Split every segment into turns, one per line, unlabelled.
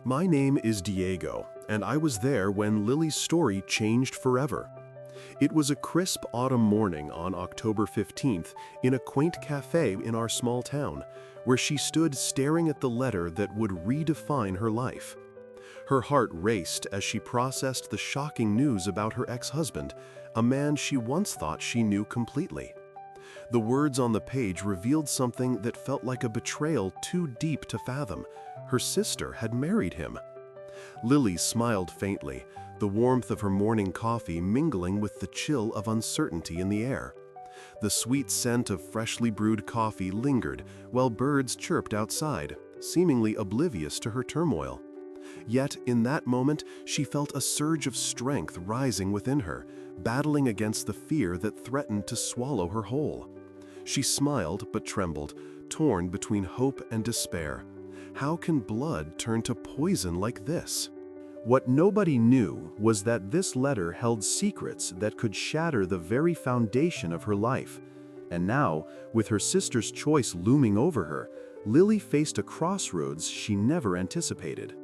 My name is Diego, and I was there when Lily's story changed forever. It was a crisp autumn morning on October 15th in a quaint cafe in our small town, where she stood staring at the letter that would redefine her life. Her heart raced as she processed the shocking news about her ex-husband, a man she once thought she knew completely. The words on the page revealed something that felt like a betrayal too deep to fathom. Her sister had married him. Lily smiled faintly, the warmth of her morning coffee mingling with the chill of uncertainty in the air. The sweet scent of freshly brewed coffee lingered while birds chirped outside, seemingly oblivious to her turmoil. Yet, in that moment, she felt a surge of strength rising within her, battling against the fear that threatened to swallow her whole. She smiled but trembled, torn between hope and despair. How can blood turn to poison like this? What nobody knew was that this letter held secrets that could shatter the very foundation of her life. And now, with her sister's choice looming over her, Lily faced a crossroads she never anticipated.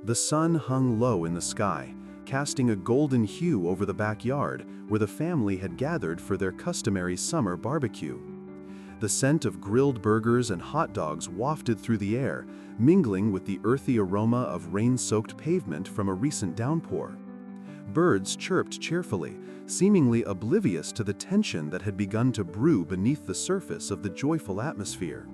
The sun hung low in the sky, casting a golden hue over the backyard where the family had gathered for their customary summer barbecue. The scent of grilled burgers and hot dogs wafted through the air, mingling with the earthy aroma of rain-soaked pavement from a recent downpour. Birds chirped cheerfully, seemingly oblivious to the tension that had begun to brew beneath the surface of the joyful atmosphere.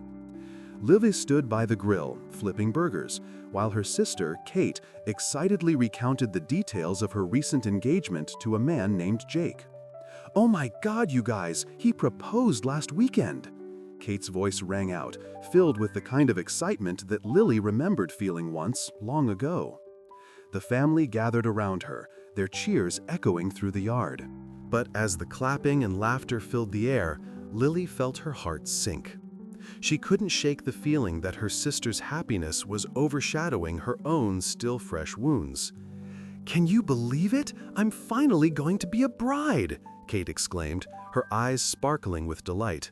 Lily stood by the grill, flipping burgers, while her sister, Kate, excitedly recounted the details of her recent engagement to a man named Jake. "Oh my God, you guys, he proposed last weekend!" Kate's voice rang out, filled with the kind of excitement that Lily remembered feeling once, long ago. The family gathered around her, their cheers echoing through the yard. But as the clapping and laughter filled the air, Lily felt her heart sink. She couldn't shake the feeling that her sister's happiness was overshadowing her own still fresh wounds. "Can you believe it? I'm finally going to be a bride!" Kate exclaimed, her eyes sparkling with delight.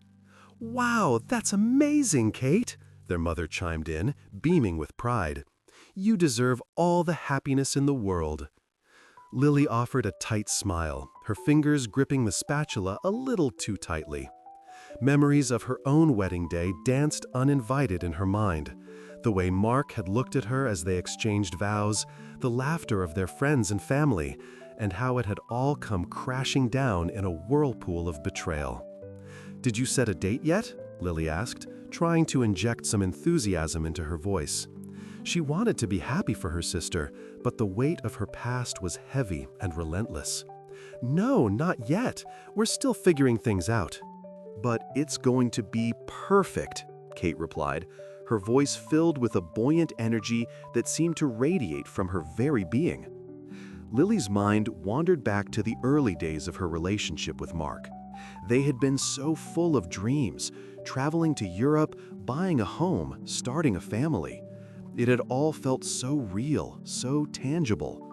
"Wow, that's amazing, Kate!" their mother chimed in, beaming with pride. "You deserve all the happiness in the world." Lily offered a tight smile, her fingers gripping the spatula a little too tightly. Memories of her own wedding day danced uninvited in her mind. The way Mark had looked at her as they exchanged vows, the laughter of their friends and family, and how it had all come crashing down in a whirlpool of betrayal. "Did you set a date yet?" Lily asked, trying to inject some enthusiasm into her voice. She wanted to be happy for her sister, but the weight of her past was heavy and relentless. "No, not yet. We're still figuring things out." "But it's going to be perfect," Kate replied, her voice filled with a buoyant energy that seemed to radiate from her very being. Lily's mind wandered back to the early days of her relationship with Mark. They had been so full of dreams, traveling to Europe, buying a home, starting a family. It had all felt so real, so tangible.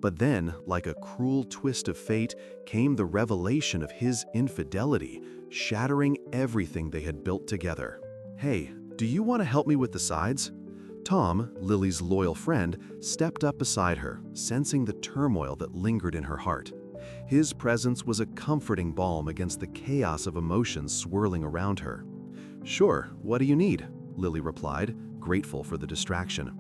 But then, like a cruel twist of fate, came the revelation of his infidelity, shattering everything they had built together. "Hey, do you want to help me with the sides?" Tom, Lily's loyal friend, stepped up beside her, sensing the turmoil that lingered in her heart. His presence was a comforting balm against the chaos of emotions swirling around her. "Sure, what do you need?" Lily replied, grateful for the distraction.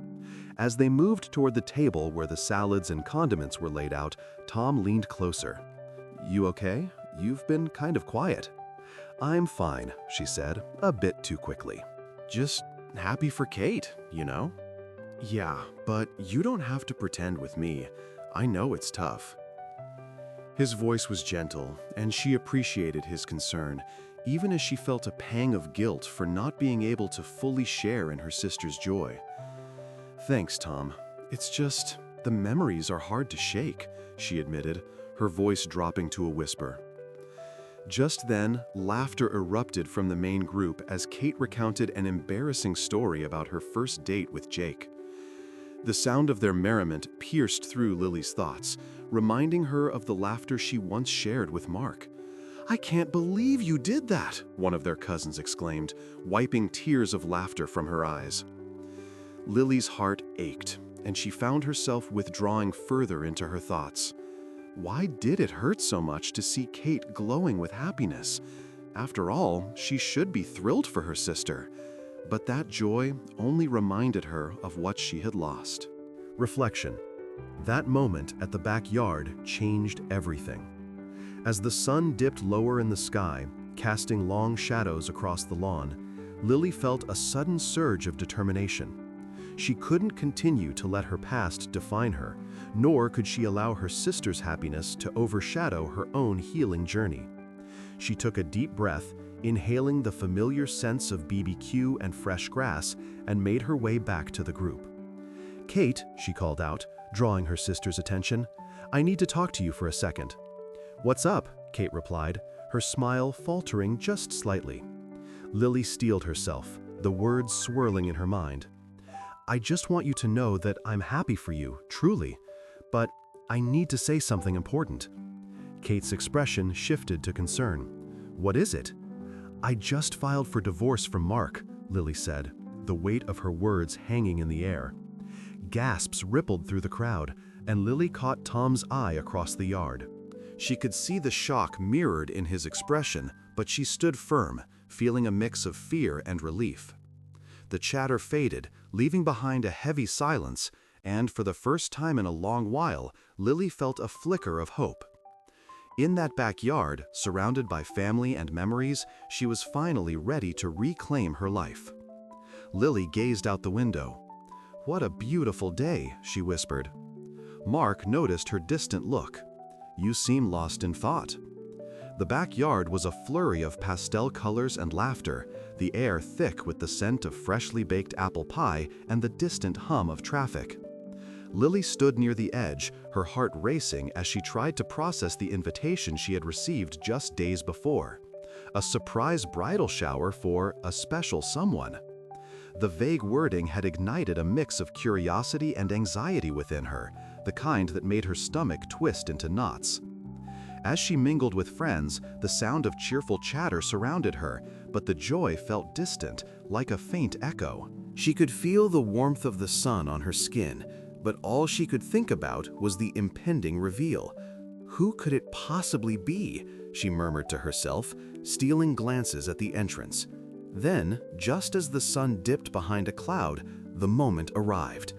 As they moved toward the table where the salads and condiments were laid out, Tom leaned closer. "You okay? You've been kind of quiet." "I'm fine," she said, a bit too quickly. "Just happy for Kate, you know?" "Yeah, but you don't have to pretend with me. I know it's tough." His voice was gentle, and she appreciated his concern, even as she felt a pang of guilt for not being able to fully share in her sister's joy. "Thanks, Tom. It's just, the memories are hard to shake," she admitted, her voice dropping to a whisper. Just then, laughter erupted from the main group as Kate recounted an embarrassing story about her first date with Jake. The sound of their merriment pierced through Lily's thoughts, reminding her of the laughter she once shared with Mark. "I can't believe you did that," one of their cousins exclaimed, wiping tears of laughter from her eyes. Lily's heart ached, and she found herself withdrawing further into her thoughts. Why did it hurt so much to see Kate glowing with happiness? After all, she should be thrilled for her sister. But that joy only reminded her of what she had lost. Reflection. That moment at the backyard changed everything. As the sun dipped lower in the sky, casting long shadows across the lawn, Lily felt a sudden surge of determination. She couldn't continue to let her past define her, nor could she allow her sister's happiness to overshadow her own healing journey. She took a deep breath, inhaling the familiar scents of BBQ and fresh grass, and made her way back to the group. "Kate," she called out, drawing her sister's attention, "I need to talk to you for a second." "What's up?" Kate replied, her smile faltering just slightly. Lily steeled herself, the words swirling in her mind. "I just want you to know that I'm happy for you, truly, but I need to say something important." Kate's expression shifted to concern. "What is it?" "I just filed for divorce from Mark," Lily said, the weight of her words hanging in the air. Gasps rippled through the crowd, and Lily caught Tom's eye across the yard. She could see the shock mirrored in his expression, but she stood firm, feeling a mix of fear and relief. The chatter faded, leaving behind a heavy silence, and for the first time in a long while, Lily felt a flicker of hope. In that backyard, surrounded by family and memories, she was finally ready to reclaim her life. Lily gazed out the window. "What a beautiful day," she whispered. Mark noticed her distant look. "You seem lost in thought." The backyard was a flurry of pastel colors and laughter, the air thick with the scent of freshly baked apple pie and the distant hum of traffic. Lily stood near the edge, her heart racing as she tried to process the invitation she had received just days before. A surprise bridal shower for a special someone. The vague wording had ignited a mix of curiosity and anxiety within her, the kind that made her stomach twist into knots. As she mingled with friends, the sound of cheerful chatter surrounded her, but the joy felt distant, like a faint echo. She could feel the warmth of the sun on her skin, but all she could think about was the impending reveal. "Who could it possibly be?" she murmured to herself, stealing glances at the entrance. Then, just as the sun dipped behind a cloud, the moment arrived.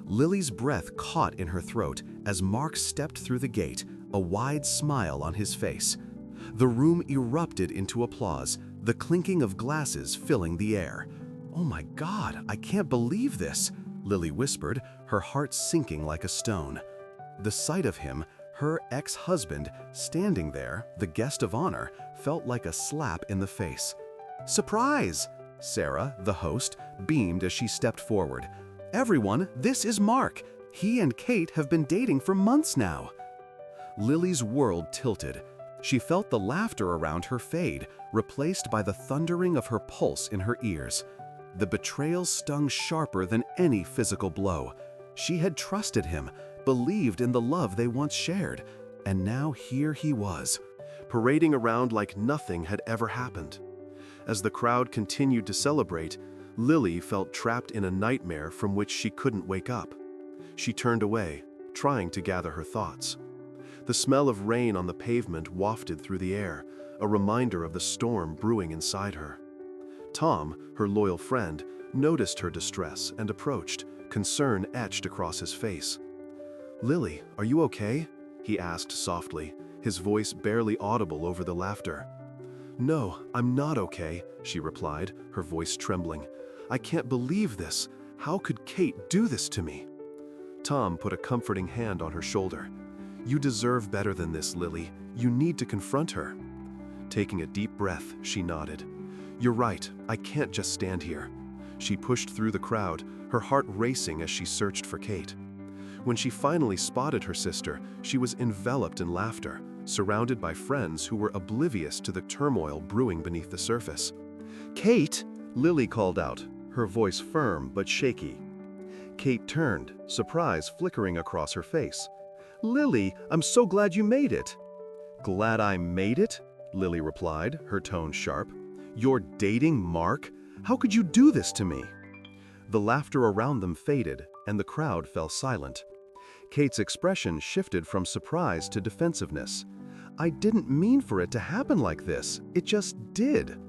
Lily's breath caught in her throat as Mark stepped through the gate, a wide smile on his face. The room erupted into applause, the clinking of glasses filling the air. "Oh my God, I can't believe this," Lily whispered, her heart sinking like a stone. The sight of him, her ex-husband, standing there, the guest of honor, felt like a slap in the face. "Surprise!" Sarah, the host, beamed as she stepped forward. "Everyone, this is Mark. He and Kate have been dating for months now." Lily's world tilted. She felt the laughter around her fade, replaced by the thundering of her pulse in her ears. The betrayal stung sharper than any physical blow. She had trusted him, believed in the love they once shared, and now here he was, parading around like nothing had ever happened. As the crowd continued to celebrate, Lily felt trapped in a nightmare from which she couldn't wake up. She turned away, trying to gather her thoughts. The smell of rain on the pavement wafted through the air, a reminder of the storm brewing inside her. Tom, her loyal friend, noticed her distress and approached, concern etched across his face. "Lily, are you okay?" he asked softly, his voice barely audible over the laughter. "No, I'm not okay," she replied, her voice trembling. "I can't believe this. How could Kate do this to me?" Tom put a comforting hand on her shoulder. "You deserve better than this, Lily. You need to confront her." Taking a deep breath, she nodded. "You're right, I can't just stand here." She pushed through the crowd, her heart racing as she searched for Kate. When she finally spotted her sister, she was enveloped in laughter, surrounded by friends who were oblivious to the turmoil brewing beneath the surface. "Kate!" Lily called out, her voice firm but shaky. Kate turned, surprise flickering across her face. "Lily, I'm so glad you made it." "Glad I made it?" Lily replied, her tone sharp. "You're dating Mark? How could you do this to me?" The laughter around them faded, and the crowd fell silent. Kate's expression shifted from surprise to defensiveness. "I didn't mean for it to happen like this. It just did."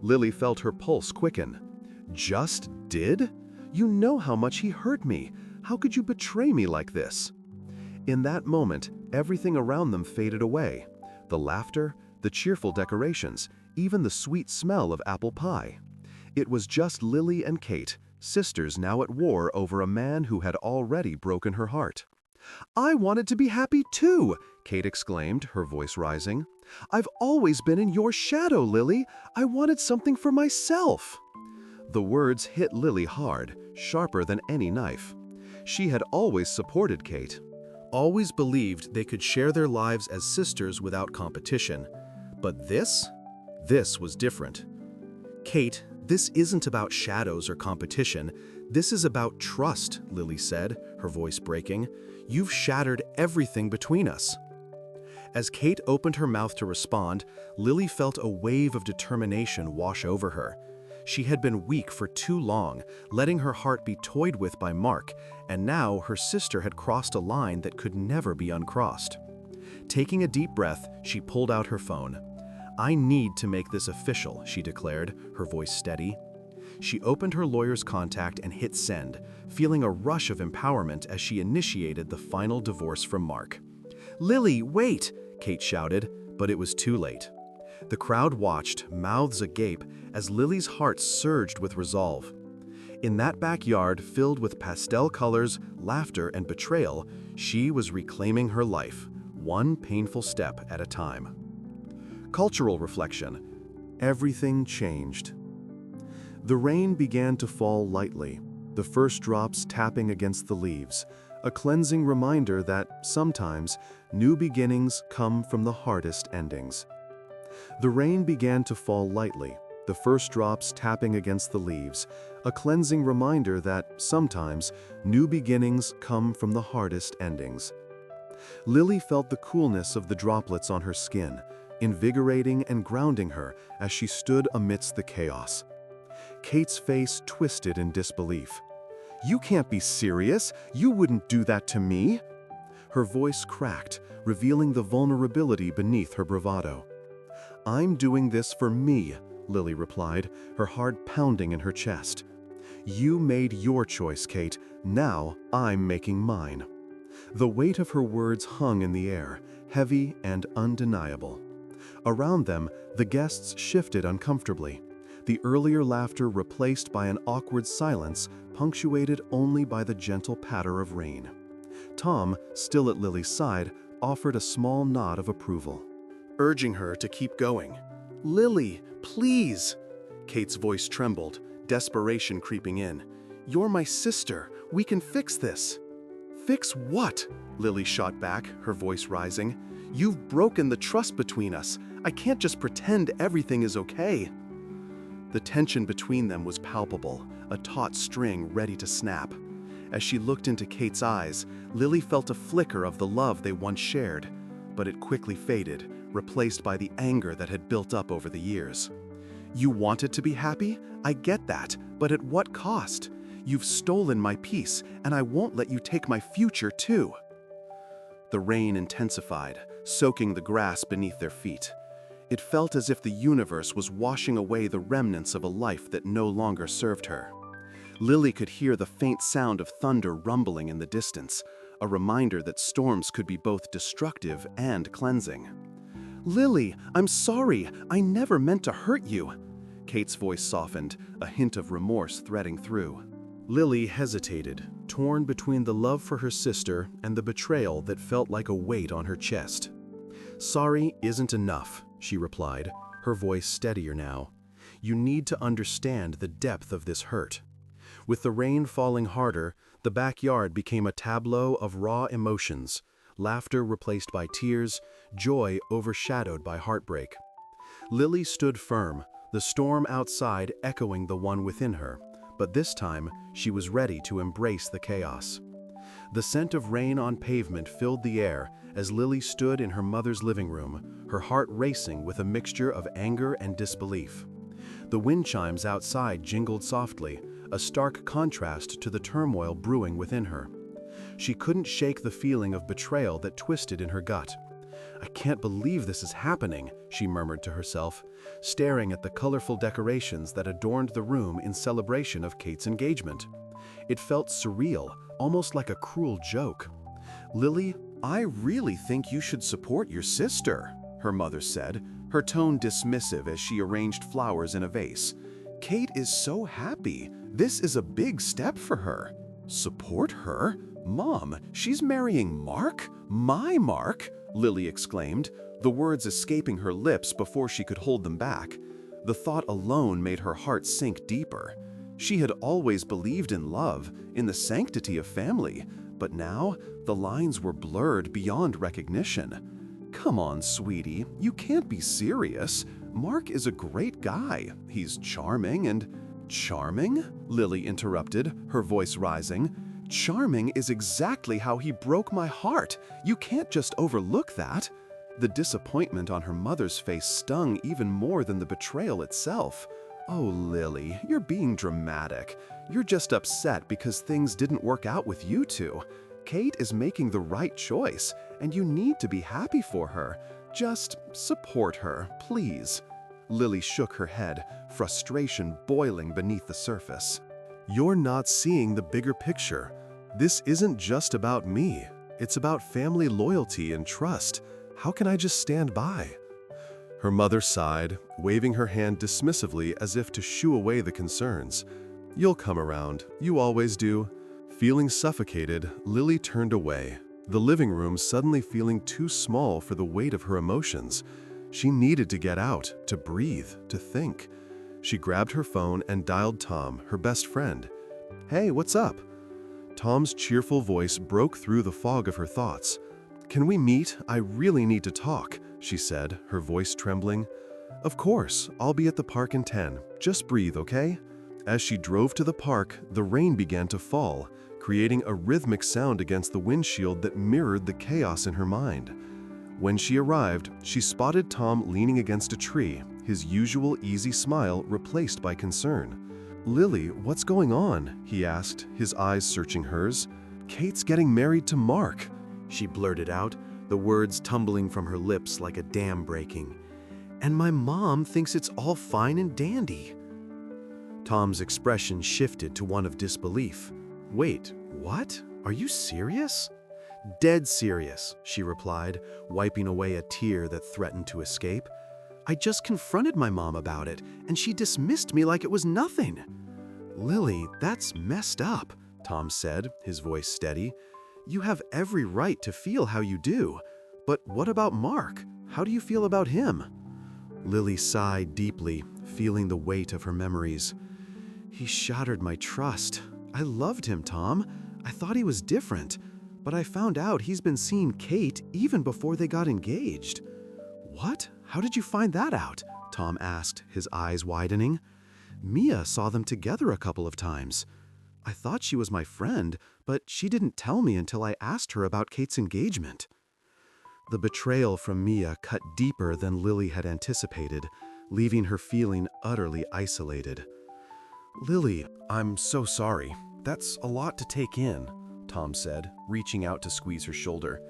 Lily felt her pulse quicken. "Just did? You know how much he hurt me. How could you betray me like this?" In that moment, everything around them faded away. The laughter, the cheerful decorations, even the sweet smell of apple pie. It was just Lily and Kate, sisters now at war over a man who had already broken her heart. "I wanted to be happy too!" Kate exclaimed, her voice rising. "I've always been in your shadow, Lily. I wanted something for myself." The words hit Lily hard, sharper than any knife. She had always supported Kate, always believed they could share their lives as sisters without competition. But this was different. "Kate, this isn't about shadows or competition. This is about trust," Lily said, her voice breaking. "You've shattered everything between us." As Kate opened her mouth to respond, Lily felt a wave of determination wash over her. She had been weak for too long, letting her heart be toyed with by Mark, and now her sister had crossed a line that could never be uncrossed. Taking a deep breath, she pulled out her phone. "I need to make this official," she declared, her voice steady. She opened her lawyer's contact and hit send, feeling a rush of empowerment as she initiated the final divorce from Mark. "Lily, wait!" Kate shouted, but it was too late. The crowd watched, mouths agape, as Lily's heart surged with resolve. In that backyard filled with pastel colors, laughter, and betrayal, she was reclaiming her life, one painful step at a time. Cultural reflection. Everything changed. The rain began to fall lightly, the first drops tapping against the leaves, a cleansing reminder that sometimes new beginnings come from the hardest endings. The rain began to fall lightly, the first drops tapping against the leaves, a cleansing reminder that sometimes new beginnings come from the hardest endings. Lily felt the coolness of the droplets on her skin, invigorating and grounding her as she stood amidst the chaos. Kate's face twisted in disbelief. "You can't be serious! You wouldn't do that to me!" Her voice cracked, revealing the vulnerability beneath her bravado. "I'm doing this for me," Lily replied, her heart pounding in her chest. "You made your choice, Kate. Now I'm making mine." The weight of her words hung in the air, heavy and undeniable. Around them, the guests shifted uncomfortably, the earlier laughter replaced by an awkward silence punctuated only by the gentle patter of rain. Tom, still at Lily's side, offered a small nod of approval, urging her to keep going. "Lily, please!" Kate's voice trembled, desperation creeping in. "You're my sister. We can fix this." "Fix what?" Lily shot back, her voice rising. "You've broken the trust between us. I can't just pretend everything is okay." The tension between them was palpable, a taut string ready to snap. As she looked into Kate's eyes, Lily felt a flicker of the love they once shared, but it quickly faded, replaced by the anger that had built up over the years. "You wanted to be happy? I get that, but at what cost? You've stolen my peace, and I won't let you take my future too." The rain intensified, soaking the grass beneath their feet. It felt as if the universe was washing away the remnants of a life that no longer served her. Lily could hear the faint sound of thunder rumbling in the distance, a reminder that storms could be both destructive and cleansing. "Lily, I'm sorry. I never meant to hurt you." Kate's voice softened, a hint of remorse threading through. Lily hesitated, torn between the love for her sister and the betrayal that felt like a weight on her chest. "Sorry isn't enough," she replied, her voice steadier now. "You need to understand the depth of this hurt." With the rain falling harder, the backyard became a tableau of raw emotions, laughter replaced by tears, joy overshadowed by heartbreak. Lily stood firm, the storm outside echoing the one within her, but this time she was ready to embrace the chaos. The scent of rain on pavement filled the air as Lily stood in her mother's living room, her heart racing with a mixture of anger and disbelief. The wind chimes outside jingled softly, a stark contrast to the turmoil brewing within her. She couldn't shake the feeling of betrayal that twisted in her gut. "I can't believe this is happening," she murmured to herself, staring at the colorful decorations that adorned the room in celebration of Kate's engagement. It felt surreal, almost like a cruel joke. "Lily, I really think you should support your sister," her mother said, her tone dismissive as she arranged flowers in a vase. "Kate is so happy. This is a big step for her." "Support her? Mom, she's marrying Mark? My Mark?" Lily exclaimed, the words escaping her lips before she could hold them back. The thought alone made her heart sink deeper. She had always believed in love, in the sanctity of family, but now the lines were blurred beyond recognition. "Come on, sweetie, you can't be serious. Mark is a great guy. He's charming and—" "Charming?" Lily interrupted, her voice rising. "Charming is exactly how he broke my heart. You can't just overlook that." The disappointment on her mother's face stung even more than the betrayal itself. "Oh, Lily, you're being dramatic. You're just upset because things didn't work out with you two. Kate is making the right choice, and you need to be happy for her. Just support her, please." Lily shook her head, frustration boiling beneath the surface. "You're not seeing the bigger picture. This isn't just about me. It's about family loyalty and trust. How can I just stand by?" Her mother sighed, waving her hand dismissively as if to shoo away the concerns. "You'll come around. You always do." Feeling suffocated, Lily turned away, the living room suddenly feeling too small for the weight of her emotions. She needed to get out, to breathe, to think. She grabbed her phone and dialed Tom, her best friend. "Hey, what's up?" Tom's cheerful voice broke through the fog of her thoughts. "Can we meet? I really need to talk," she said, her voice trembling. "Of course, I'll be at the park in 10. Just breathe, okay?" As she drove to the park, the rain began to fall, creating a rhythmic sound against the windshield that mirrored the chaos in her mind. When she arrived, she spotted Tom leaning against a tree, his usual easy smile replaced by concern. "Lily, what's going on?" he asked, his eyes searching hers. "Kate's getting married to Mark," she blurted out, the words tumbling from her lips like a dam breaking. "And my mom thinks it's all fine and dandy." Tom's expression shifted to one of disbelief. "Wait, what? Are you serious?" "Dead serious," she replied, wiping away a tear that threatened to escape. "I just confronted my mom about it, and she dismissed me like it was nothing." "Lily, that's messed up," Tom said, his voice steady. "You have every right to feel how you do. But what about Mark? How do you feel about him?" Lily sighed deeply, feeling the weight of her memories. "He shattered my trust. I loved him, Tom. I thought he was different. But I found out he's been seeing Kate even before they got engaged." "What? How did you find that out?" Tom asked, his eyes widening. "Mia saw them together a couple of times. I thought she was my friend, but she didn't tell me until I asked her about Kate's engagement." The betrayal from Mia cut deeper than Lily had anticipated, leaving her feeling utterly isolated. "Lily, I'm so sorry. That's a lot to take in," Tom said, reaching out to squeeze her shoulder.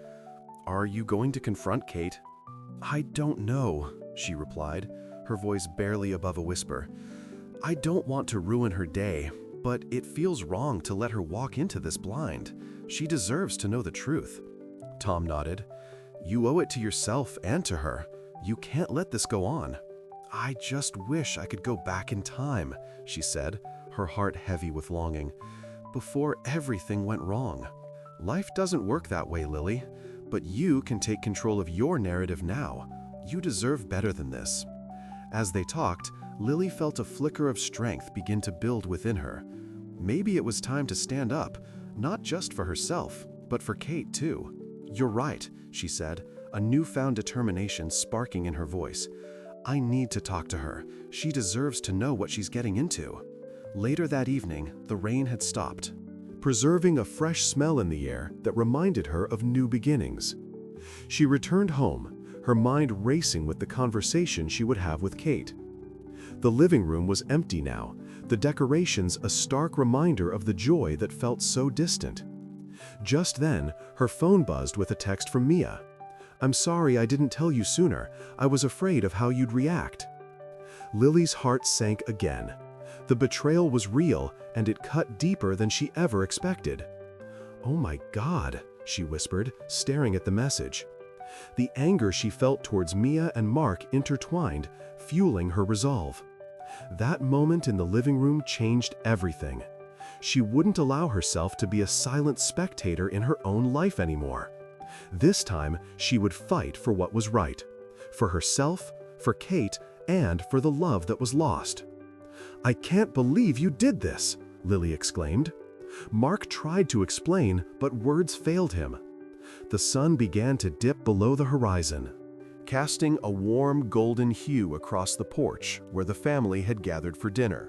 "Are you going to confront Kate?" "I don't know," she replied, her voice barely above a whisper. "I don't want to ruin her day, but it feels wrong to let her walk into this blind. She deserves to know the truth." Tom nodded. "You owe it to yourself and to her. You can't let this go on." "I just wish I could go back in time," she said, her heart heavy with longing. "Before everything went wrong. Life doesn't work that way, Lily, but you can take control of your narrative now. You deserve better than this." As they talked, Lily felt a flicker of strength begin to build within her. Maybe it was time to stand up, not just for herself, but for Kate too. "You're right," she said, a newfound determination sparking in her voice. "I need to talk to her. She deserves to know what she's getting into." Later that evening, the rain had stopped, preserving a fresh smell in the air that reminded her of new beginnings. She returned home, her mind racing with the conversation she would have with Kate. The living room was empty now, the decorations a stark reminder of the joy that felt so distant. Just then, her phone buzzed with a text from Mia. "I'm sorry I didn't tell you sooner. I was afraid of how you'd react." Lily's heart sank again. The betrayal was real, and it cut deeper than she ever expected. "Oh my God," she whispered, staring at the message. The anger she felt towards Mia and Mark intertwined, fueling her resolve. That moment in the living room changed everything. She wouldn't allow herself to be a silent spectator in her own life anymore. This time, she would fight for what was right. For herself, for Kate, and for the love that was lost. "I can't believe you did this," Lily exclaimed. Mark tried to explain, but words failed him. The sun began to dip below the horizon, casting a warm golden hue across the porch where the family had gathered for dinner.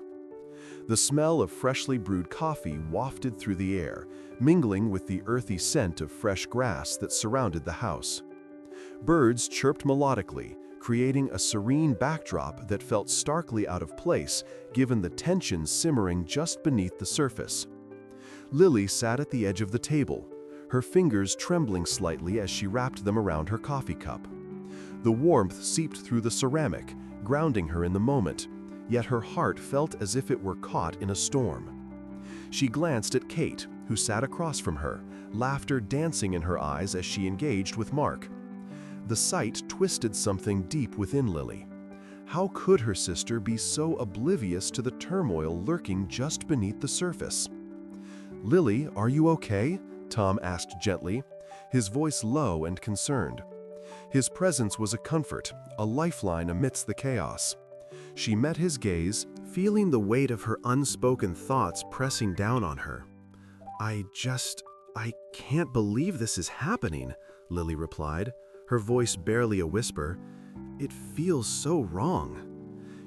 The smell of freshly brewed coffee wafted through the air, mingling with the earthy scent of fresh grass that surrounded the house. Birds chirped melodically, creating a serene backdrop that felt starkly out of place given the tension simmering just beneath the surface. Lily sat at the edge of the table, her fingers trembling slightly as she wrapped them around her coffee cup. The warmth seeped through the ceramic, grounding her in the moment, yet her heart felt as if it were caught in a storm. She glanced at Kate, who sat across from her, laughter dancing in her eyes as she engaged with Mark. The sight twisted something deep within Lily. How could her sister be so oblivious to the turmoil lurking just beneath the surface? "Lily, are you okay?" Tom asked gently, his voice low and concerned. His presence was a comfort, a lifeline amidst the chaos. She met his gaze, feeling the weight of her unspoken thoughts pressing down on her. I can't believe this is happening," Lily replied, her voice barely a whisper. "It feels so wrong."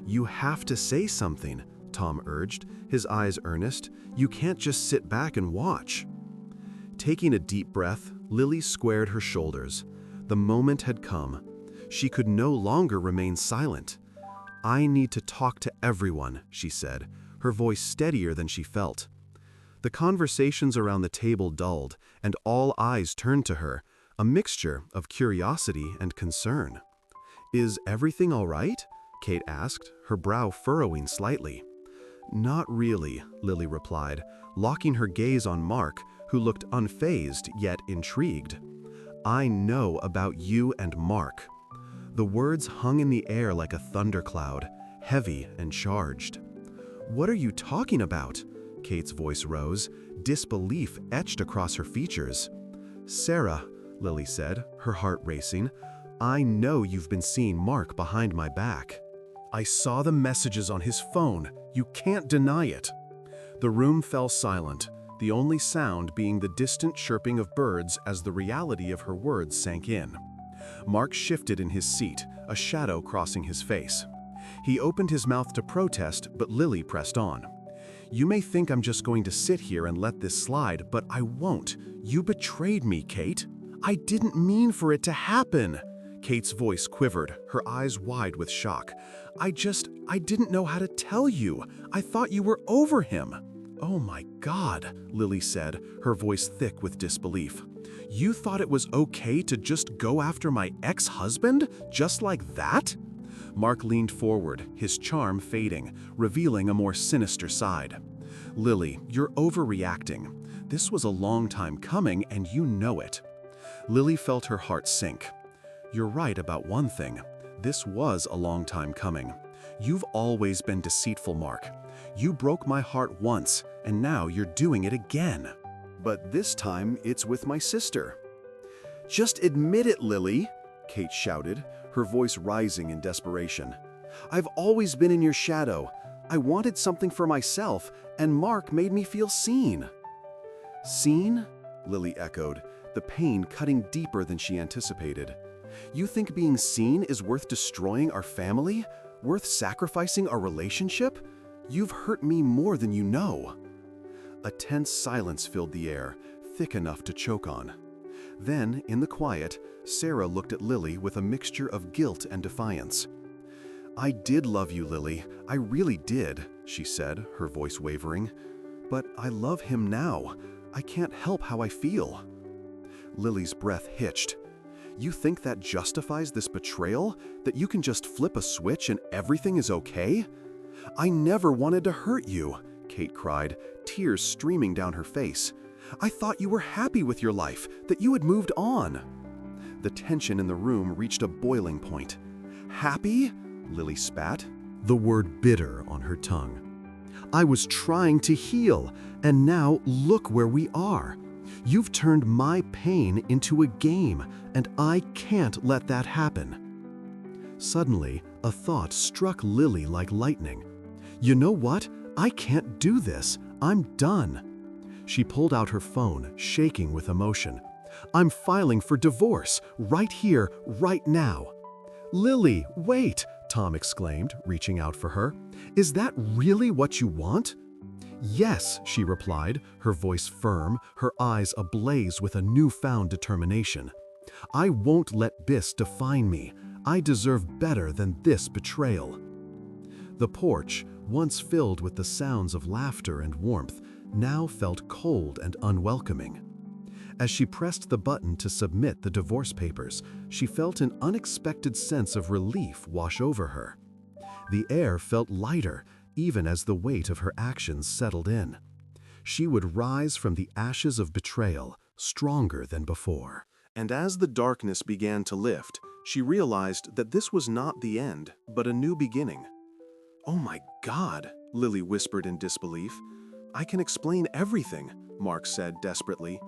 "You have to say something," Tom urged, his eyes earnest. "You can't just sit back and watch." Taking a deep breath, Lily squared her shoulders. The moment had come. She could no longer remain silent. "I need to talk to everyone," she said, her voice steadier than she felt. The conversations around the table dulled, and all eyes turned to her, a mixture of curiosity and concern. "Is everything all right?" Kate asked, her brow furrowing slightly. "Not really," Lily replied, locking her gaze on Mark, who looked unfazed yet intrigued. "I know about you and Mark." The words hung in the air like a thundercloud, heavy and charged. "What are you talking about?" Kate's voice rose, disbelief etched across her features. "Sarah," Lily said, her heart racing, "I know you've been seeing Mark behind my back. I saw the messages on his phone. You can't deny it." The room fell silent, the only sound being the distant chirping of birds as the reality of her words sank in. Mark shifted in his seat, a shadow crossing his face. He opened his mouth to protest, but Lily pressed on. "You may think I'm just going to sit here and let this slide, but I won't. You betrayed me, Kate. I didn't mean for it to happen." Kate's voice quivered, her eyes wide with shock. I didn't know how to tell you. I thought you were over him." "Oh my God," Lily said, her voice thick with disbelief. "You thought it was okay to just go after my ex-husband? Just like that?" Mark leaned forward, his charm fading, revealing a more sinister side. "Lily, you're overreacting. This was a long time coming, and you know it." Lily felt her heart sink. "You're right about one thing. This was a long time coming. You've always been deceitful, Mark. You broke my heart once, and now you're doing it again. But this time, it's with my sister." "Just admit it, Lily," Kate shouted, her voice rising in desperation. "I've always been in your shadow. I wanted something for myself, and Mark made me feel seen." "Seen?" Lily echoed, the pain cutting deeper than she anticipated. "You think being seen is worth destroying our family? Worth sacrificing our relationship? You've hurt me more than you know." A tense silence filled the air, thick enough to choke on. Then, in the quiet, Sarah looked at Lily with a mixture of guilt and defiance. "I did love you, Lily. I really did. she said, her voice wavering. "But I love him now. I can't help how I feel." Lily's breath hitched. "You think that justifies this betrayal? That you can just flip a switch and everything is okay?" "I never wanted to hurt you," Kate cried, tears streaming down her face. "I thought you were happy with your life, that you had moved on." The tension in the room reached a boiling point. "Happy?" Lily spat, the word bitter on her tongue. "I was trying to heal, and now look where we are. You've turned my pain into a game, and I can't let that happen." Suddenly, a thought struck Lily like lightning. "You know what? I can't do this. I'm done." She pulled out her phone, shaking with emotion. "I'm filing for divorce, right here, right now." "Lily, wait!" Tom exclaimed, reaching out for her. "Is that really what you want?" "Yes," she replied, her voice firm, her eyes ablaze with a newfound determination. "I won't let this define me. I deserve better than this betrayal." The porch, once filled with the sounds of laughter and warmth, now felt cold and unwelcoming. As she pressed the button to submit the divorce papers, she felt an unexpected sense of relief wash over her. The air felt lighter, even as the weight of her actions settled in. She would rise from the ashes of betrayal, stronger than before. And as the darkness began to lift, she realized that this was not the end, but a new beginning. "Oh my God," Lily whispered in disbelief. "I can explain everything," Mark said desperately.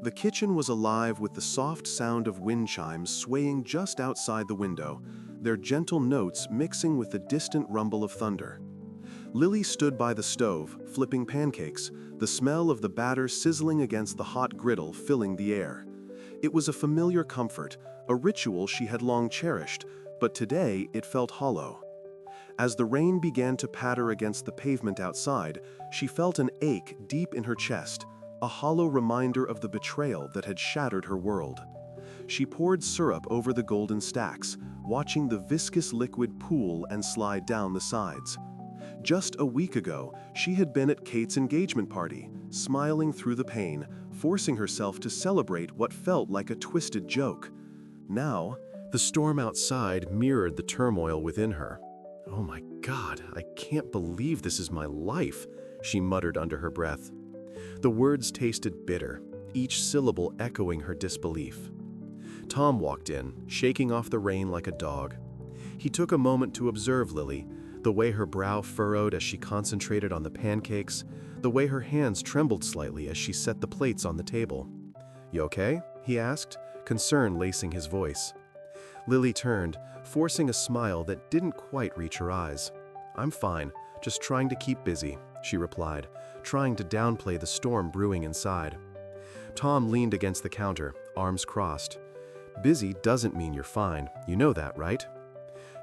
The kitchen was alive with the soft sound of wind chimes swaying just outside the window, their gentle notes mixing with the distant rumble of thunder. Lily stood by the stove, flipping pancakes, the smell of the batter sizzling against the hot griddle filling the air. It was a familiar comfort, a ritual she had long cherished, but today it felt hollow. As the rain began to patter against the pavement outside, she felt an ache deep in her chest, a hollow reminder of the betrayal that had shattered her world. She poured syrup over the golden stacks, watching the viscous liquid pool and slide down the sides. Just a week ago, she had been at Kate's engagement party, smiling through the pain, forcing herself to celebrate what felt like a twisted joke. Now, the storm outside mirrored the turmoil within her. "Oh my God, I can't believe this is my life," she muttered under her breath. The words tasted bitter, each syllable echoing her disbelief. Tom walked in, shaking off the rain like a dog. He took a moment to observe Lily, the way her brow furrowed as she concentrated on the pancakes, the way her hands trembled slightly as she set the plates on the table. "You okay?" he asked, concern lacing his voice. Lily turned, forcing a smile that didn't quite reach her eyes. "I'm fine, just trying to keep busy," she replied, trying to downplay the storm brewing inside. Tom leaned against the counter, arms crossed. "Busy doesn't mean you're fine, you know that, right?"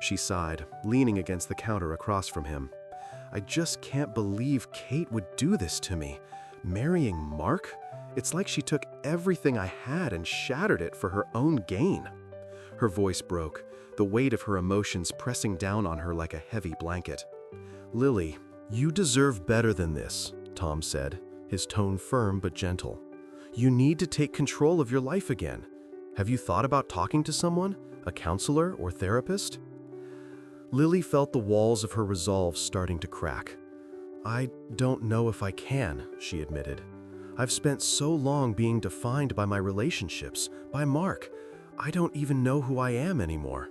She sighed, leaning against the counter across from him. "I just can't believe Kate would do this to me. Marrying Mark? It's like she took everything I had and shattered it for her own gain." Her voice broke, the weight of her emotions pressing down on her like a heavy blanket. "Lily, you deserve better than this," Tom said, his tone firm but gentle. "You need to take control of your life again. Have you thought about talking to someone, a counselor or therapist?" Lily felt the walls of her resolve starting to crack. "I don't know if I can," she admitted. "I've spent so long being defined by my relationships, by Mark. I don't even know who I am anymore."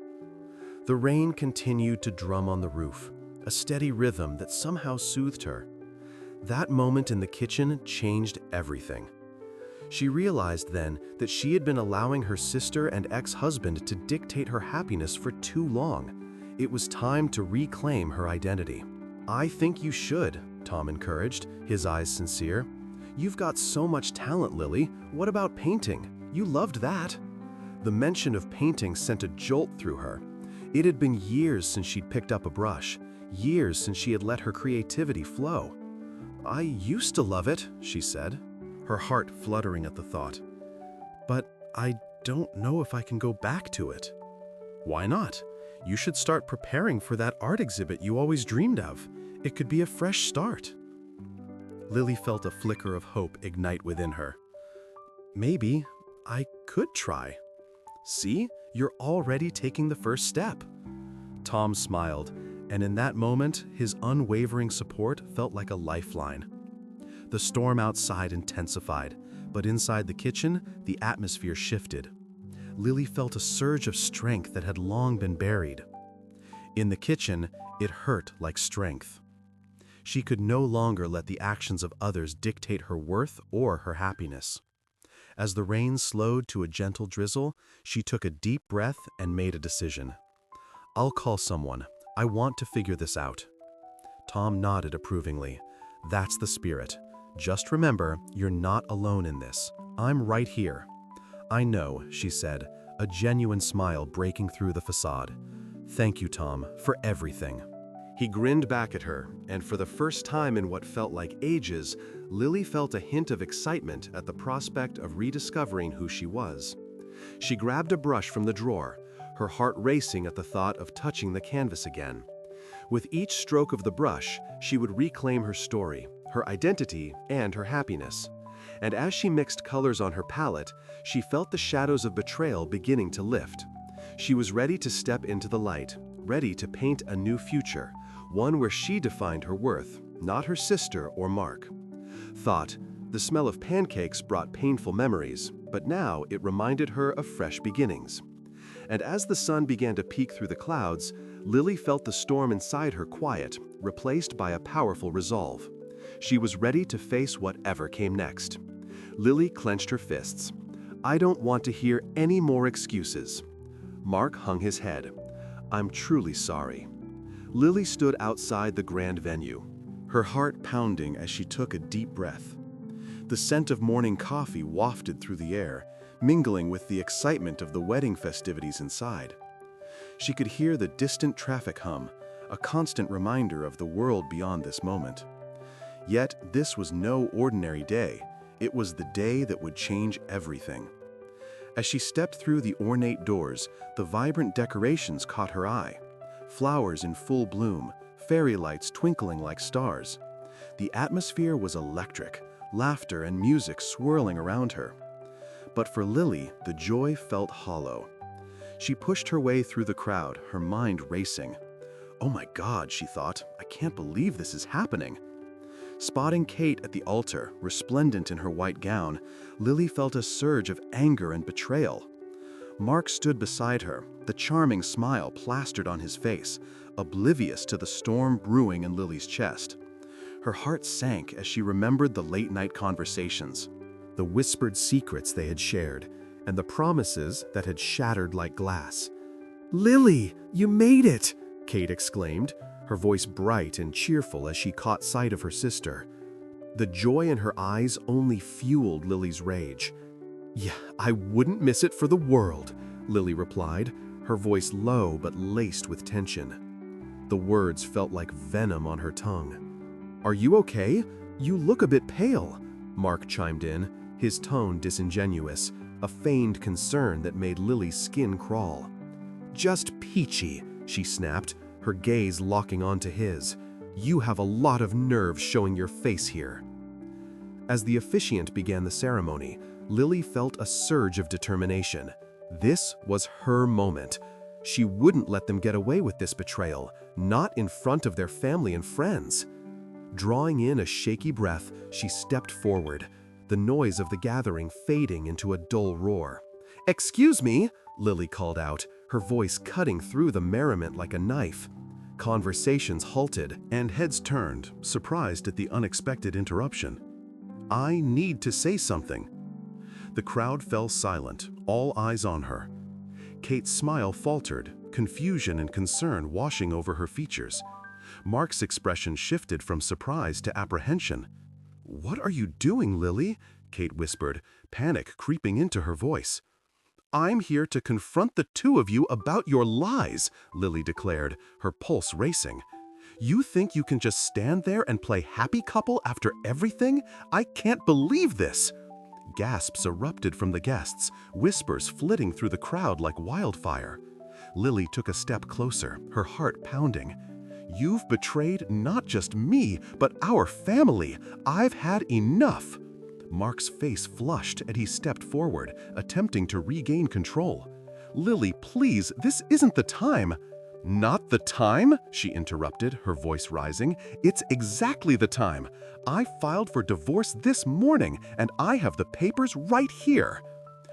The rain continued to drum on the roof, a steady rhythm that somehow soothed her. That moment in the kitchen changed everything. She realized then that she had been allowing her sister and ex-husband to dictate her happiness for too long. It was time to reclaim her identity. "I think you should," Tom encouraged, his eyes sincere. "You've got so much talent, Lily. What about painting? You loved that." The mention of painting sent a jolt through her. It had been years since she'd picked up a brush, years since she had let her creativity flow. "I used to love it," she said, her heart fluttering at the thought. "But I don't know if I can go back to it." "Why not? You should start preparing for that art exhibit you always dreamed of. It could be a fresh start. Lily felt a flicker of hope ignite within her. Maybe I could try. See, you're already taking the first step. Tom smiled, and in that moment, his unwavering support felt like a lifeline. The storm outside intensified, but inside the kitchen, the atmosphere shifted. Lily felt a surge of strength that had long been buried. In the kitchen, it hurt like strength. She could no longer let the actions of others dictate her worth or her happiness. As the rain slowed to a gentle drizzle, she took a deep breath and made a decision. I'll call someone. I want to figure this out. Tom nodded approvingly. That's the spirit. Just remember, you're not alone in this. I'm right here. I know, she said, a genuine smile breaking through the facade. Thank you, Tom, for everything. He grinned back at her, and for the first time in what felt like ages, Lily felt a hint of excitement at the prospect of rediscovering who she was. She grabbed a brush from the drawer, her heart racing at the thought of touching the canvas again. With each stroke of the brush, she would reclaim her story, her identity, and her happiness. And as she mixed colors on her palette, she felt the shadows of betrayal beginning to lift. She was ready to step into the light, ready to paint a new future, one where she defined her worth, not her sister or Mark. Thought, the smell of pancakes brought painful memories, but now it reminded her of fresh beginnings. And as the sun began to peek through the clouds, Lily felt the storm inside her quiet, replaced by a powerful resolve. She was ready to face whatever came next. Lily clenched her fists. I don't want to hear any more excuses. Mark hung his head. I'm truly sorry. Lily stood outside the grand venue, her heart pounding as she took a deep breath. The scent of morning coffee wafted through the air, mingling with the excitement of the wedding festivities inside. She could hear the distant traffic hum, a constant reminder of the world beyond this moment. Yet this was no ordinary day. It was the day that would change everything. As she stepped through the ornate doors, the vibrant decorations caught her eye. Flowers in full bloom, fairy lights twinkling like stars. The atmosphere was electric, laughter and music swirling around her. But for Lily, the joy felt hollow. She pushed her way through the crowd, her mind racing. Oh my God, she thought, I can't believe this is happening. Spotting Kate at the altar, resplendent in her white gown, Lily felt a surge of anger and betrayal. Mark stood beside her, the charming smile plastered on his face, oblivious to the storm brewing in Lily's chest. Her heart sank as she remembered the late-night conversations, the whispered secrets they had shared, and the promises that had shattered like glass. Lily, you made it! Kate exclaimed, her voice bright and cheerful as she caught sight of her sister. The joy in her eyes only fueled Lily's rage. Yeah, I wouldn't miss it for the world, Lily replied, her voice low but laced with tension. The words felt like venom on her tongue. Are you okay? You look a bit pale, Mark chimed in, his tone disingenuous, a feigned concern that made Lily's skin crawl. Just peachy, she snapped, her gaze locking onto his. You have a lot of nerve showing your face here. As the officiant began the ceremony, Lily felt a surge of determination. This was her moment. She wouldn't let them get away with this betrayal, not in front of their family and friends. Drawing in a shaky breath, she stepped forward, the noise of the gathering fading into a dull roar. Excuse me, Lily called out, her voice cutting through the merriment like a knife. Conversations halted, and heads turned, surprised at the unexpected interruption. I need to say something. The crowd fell silent, all eyes on her. Kate's smile faltered, confusion and concern washing over her features. Mark's expression shifted from surprise to apprehension. What are you doing, Lily? Kate whispered, panic creeping into her voice. I'm here to confront the two of you about your lies, Lily declared, her pulse racing. You think you can just stand there and play happy couple after everything? I can't believe this. Gasps erupted from the guests, whispers flitting through the crowd like wildfire. Lily took a step closer, her heart pounding. You've betrayed not just me, but our family. I've had enough." Mark's face flushed and he stepped forward, attempting to regain control. "Lily, please, this isn't the time." "Not the time?" she interrupted, her voice rising. "It's exactly the time. I filed for divorce this morning, and I have the papers right here."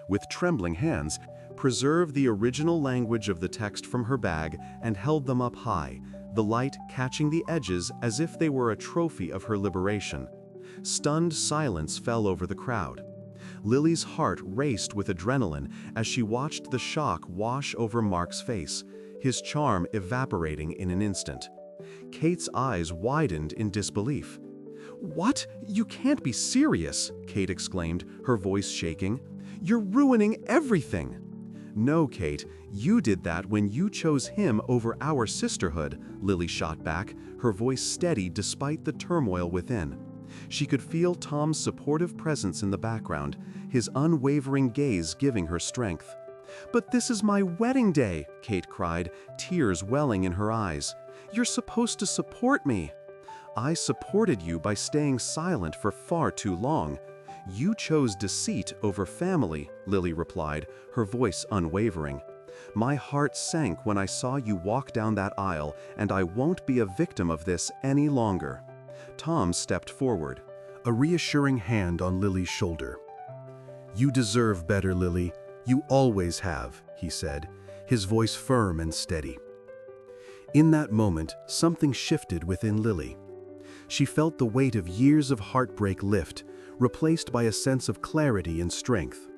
With trembling hands, preserved the original language of the text from her bag and held them up high, the light catching the edges as if they were a trophy of her liberation. Stunned silence fell over the crowd. Lily's heart raced with adrenaline as she watched the shock wash over Mark's face, his charm evaporating in an instant. Kate's eyes widened in disbelief. "What? You can't be serious," Kate exclaimed, her voice shaking. "You're ruining everything." "No, Kate, you did that when you chose him over our sisterhood," Lily shot back, her voice steady despite the turmoil within. She could feel Tom's supportive presence in the background, his unwavering gaze giving her strength. "But this is my wedding day," Kate cried, tears welling in her eyes. "You're supposed to support me." "I supported you by staying silent for far too long. You chose deceit over family," Lily replied, her voice unwavering. "My heart sank when I saw you walk down that aisle, and I won't be a victim of this any longer." Tom stepped forward, a reassuring hand on Lily's shoulder. "You deserve better, Lily. You always have," he said, his voice firm and steady. In that moment, something shifted within Lily. She felt the weight of years of heartbreak lift, replaced by a sense of clarity and strength.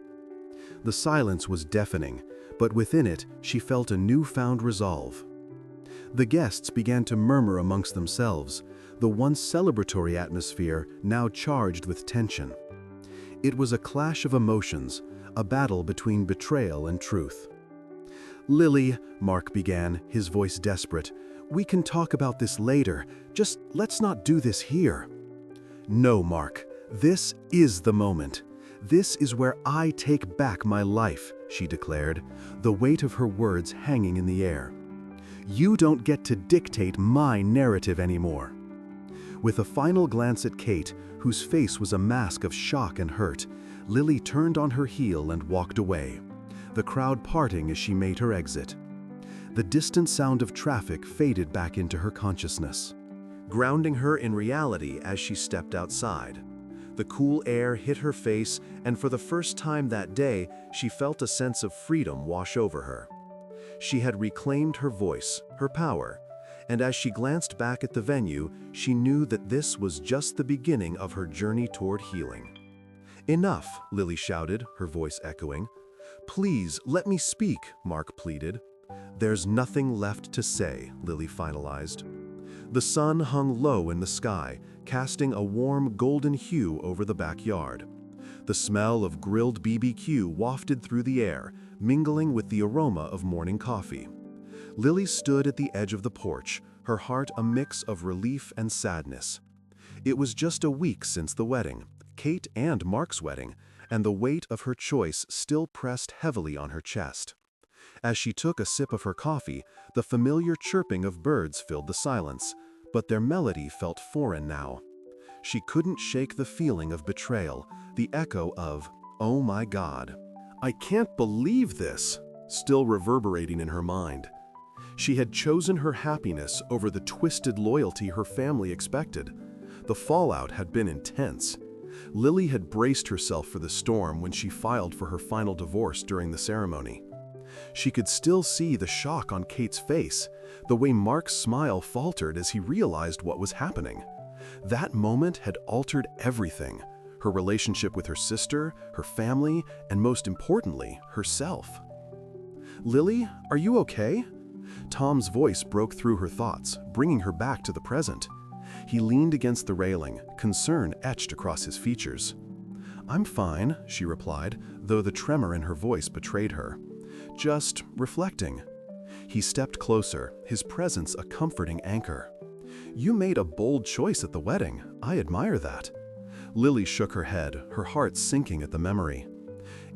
The silence was deafening, but within it she felt a newfound resolve. The guests began to murmur amongst themselves, the once celebratory atmosphere now charged with tension. It was a clash of emotions, a battle between betrayal and truth. "Lily," Mark began, his voice desperate, "we can talk about this later. Just let's not do this here." "No, Mark. This is the moment. This is where I take back my life," she declared, the weight of her words hanging in the air. "You don't get to dictate my narrative anymore." With a final glance at Kate, whose face was a mask of shock and hurt, Lily turned on her heel and walked away, the crowd parting as she made her exit. The distant sound of traffic faded back into her consciousness, grounding her in reality as she stepped outside. The cool air hit her face, and for the first time that day, she felt a sense of freedom wash over her. She had reclaimed her voice, her power, and as she glanced back at the venue, she knew that this was just the beginning of her journey toward healing. "Enough," Lily shouted, her voice echoing. "Please, let me speak," Mark pleaded. "There's nothing left to say," Lily finalized. The sun hung low in the sky, casting a warm golden hue over the backyard. The smell of grilled BBQ wafted through the air, mingling with the aroma of morning coffee. Lily stood at the edge of the porch, her heart a mix of relief and sadness. It was just a week since the wedding, Kate and Mark's wedding, and the weight of her choice still pressed heavily on her chest. As she took a sip of her coffee, the familiar chirping of birds filled the silence, but their melody felt foreign now. She couldn't shake the feeling of betrayal, the echo of, "Oh my God, I can't believe this," still reverberating in her mind. She had chosen her happiness over the twisted loyalty her family expected. The fallout had been intense. Lily had braced herself for the storm when she filed for her final divorce during the ceremony. She could still see the shock on Kate's face, the way Mark's smile faltered as he realized what was happening. That moment had altered everything: her relationship with her sister, her family, and most importantly, herself. "Lily, are you okay?" Tom's voice broke through her thoughts, bringing her back to the present. He leaned against the railing, concern etched across his features. "I'm fine," she replied, though the tremor in her voice betrayed her. "Just reflecting." He stepped closer, his presence a comforting anchor. "You made a bold choice at the wedding. I admire that." Lily shook her head, her heart sinking at the memory.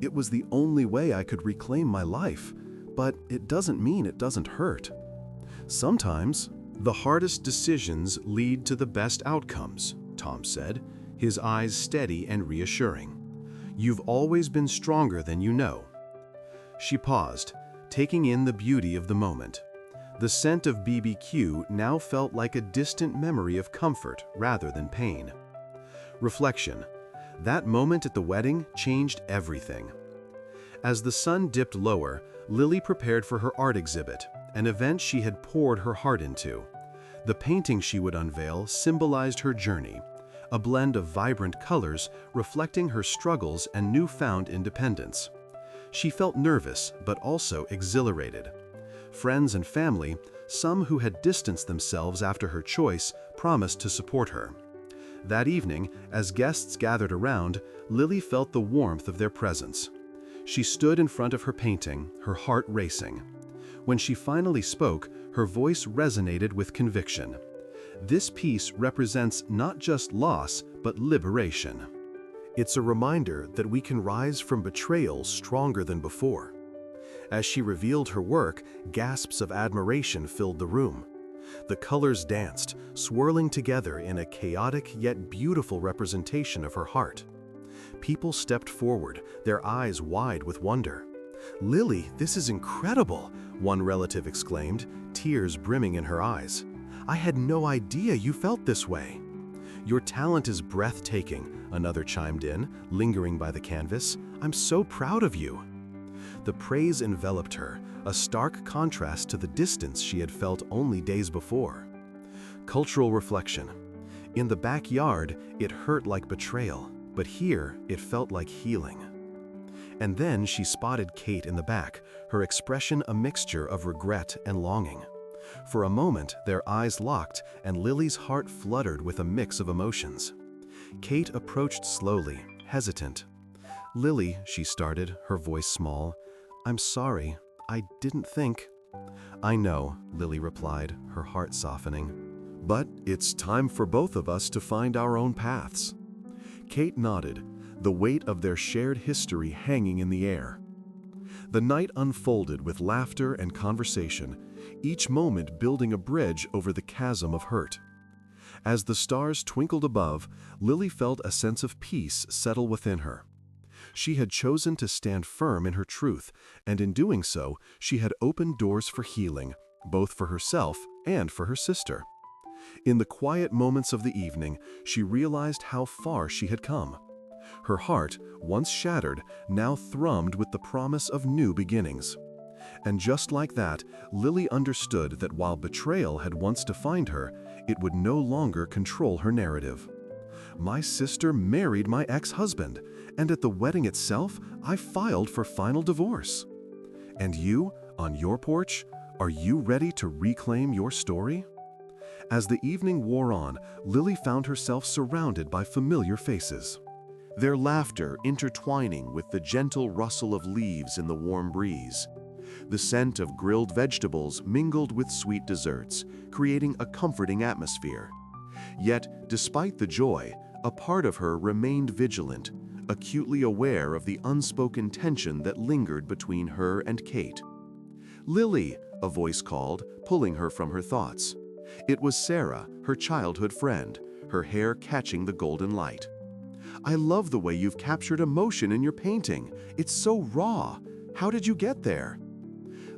"It was the only way I could reclaim my life, but it doesn't mean it doesn't hurt." "Sometimes," "The hardest decisions lead to the best outcomes," Tom said, his eyes steady and reassuring. "You've always been stronger than you know." She paused, taking in the beauty of the moment. The scent of BBQ now felt like a distant memory of comfort rather than pain. Reflection. That moment at the wedding changed everything. As the sun dipped lower, Lily prepared for her art exhibit, an event she had poured her heart into. The painting she would unveil symbolized her journey, a blend of vibrant colors reflecting her struggles and newfound independence. She felt nervous, but also exhilarated. Friends and family, some who had distanced themselves after her choice, promised to support her. That evening, as guests gathered around, Lily felt the warmth of their presence. She stood in front of her painting, her heart racing. When she finally spoke, her voice resonated with conviction. This piece represents not just loss, but liberation. It's a reminder that we can rise from betrayal stronger than before. As she revealed her work, gasps of admiration filled the room. The colors danced, swirling together in a chaotic yet beautiful representation of her heart. People stepped forward, their eyes wide with wonder. "Lily, this is incredible," one relative exclaimed, tears brimming in her eyes. "I had no idea you felt this way." "Your talent is breathtaking," another chimed in, lingering by the canvas. "I'm so proud of you." The praise enveloped her, a stark contrast to the distance she had felt only days before. Cultural reflection. In the backyard, it hurt like betrayal, but here it felt like healing. And then she spotted Kate in the back, her expression a mixture of regret and longing. For a moment, their eyes locked, and Lily's heart fluttered with a mix of emotions. Kate approached slowly, hesitant. "Lily," she started, her voice small, "I'm sorry. I didn't think." "I know," Lily replied, her heart softening. "But it's time for both of us to find our own paths." Kate nodded, the weight of their shared history hanging in the air. The night unfolded with laughter and conversation, each moment building a bridge over the chasm of hurt. As the stars twinkled above, Lily felt a sense of peace settle within her. She had chosen to stand firm in her truth, and in doing so, she had opened doors for healing, both for herself and for her sister. In the quiet moments of the evening, she realized how far she had come. Her heart, once shattered, now thrummed with the promise of new beginnings. And just like that, Lily understood that while betrayal had once defined her, it would no longer control her narrative. "My sister married my ex-husband, and at the wedding itself, I filed for final divorce. And you, on your porch, are you ready to reclaim your story?" As the evening wore on, Lily found herself surrounded by familiar faces. Their laughter intertwining with the gentle rustle of leaves in the warm breeze. The scent of grilled vegetables mingled with sweet desserts, creating a comforting atmosphere. Yet, despite the joy, a part of her remained vigilant, acutely aware of the unspoken tension that lingered between her and Kate. "Lily," a voice called, pulling her from her thoughts. It was Sarah, her childhood friend, her hair catching the golden light. "I love the way you've captured emotion in your painting. It's so raw. How did you get there?"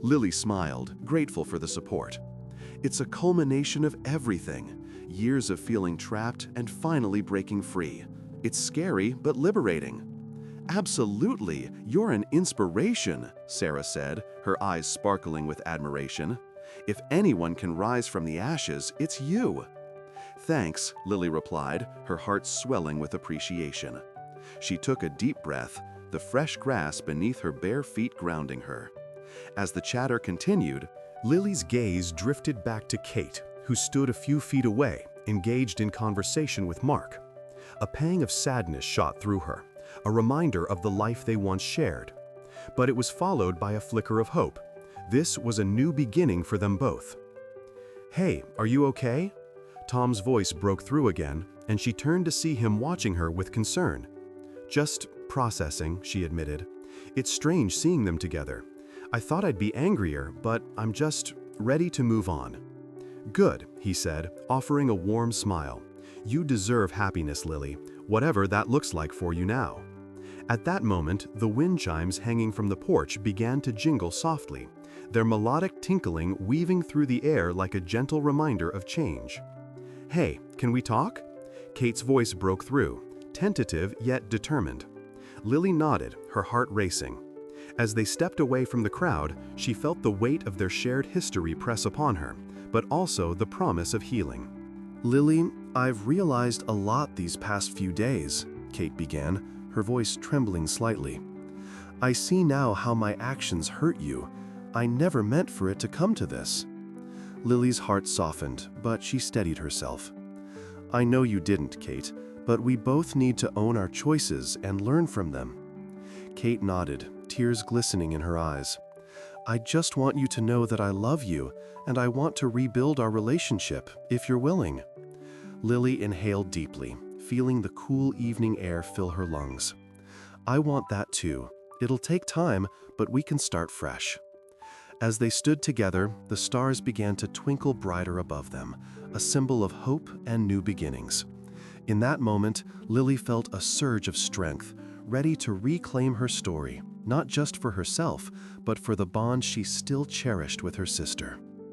Lily smiled, grateful for the support. "It's a culmination of everything. Years of feeling trapped and finally breaking free. It's scary, but liberating." "Absolutely, you're an inspiration," Sarah said, her eyes sparkling with admiration. "If anyone can rise from the ashes, it's you." "Thanks," Lily replied, her heart swelling with appreciation. She took a deep breath, the fresh grass beneath her bare feet grounding her. As the chatter continued, Lily's gaze drifted back to Kate, who stood a few feet away, engaged in conversation with Mark. A pang of sadness shot through her, a reminder of the life they once shared. But it was followed by a flicker of hope. This was a new beginning for them both. "Hey, are you okay?" Tom's voice broke through again, and she turned to see him watching her with concern. "Just processing," she admitted. "It's strange seeing them together. I thought I'd be angrier, but I'm just ready to move on." "Good," he said, offering a warm smile. "You deserve happiness, Lily, whatever that looks like for you now." At that moment, the wind chimes hanging from the porch began to jingle softly, their melodic tinkling weaving through the air like a gentle reminder of change. "Hey, can we talk?" Kate's voice broke through, tentative yet determined. Lily nodded, her heart racing. As they stepped away from the crowd, she felt the weight of their shared history press upon her, but also the promise of healing. "Lily, I've realized a lot these past few days," Kate began, her voice trembling slightly. "I see now how my actions hurt you. I never meant for it to come to this." Lily's heart softened, but she steadied herself. "I know you didn't, Kate, but we both need to own our choices and learn from them." Kate nodded, tears glistening in her eyes. "I just want you to know that I love you, and I want to rebuild our relationship, if you're willing." Lily inhaled deeply, feeling the cool evening air fill her lungs. "I want that too. It'll take time, but we can start fresh." As they stood together, the stars began to twinkle brighter above them, a symbol of hope and new beginnings. In that moment, Lily felt a surge of strength, ready to reclaim her story, not just for herself, but for the bond she still cherished with her sister.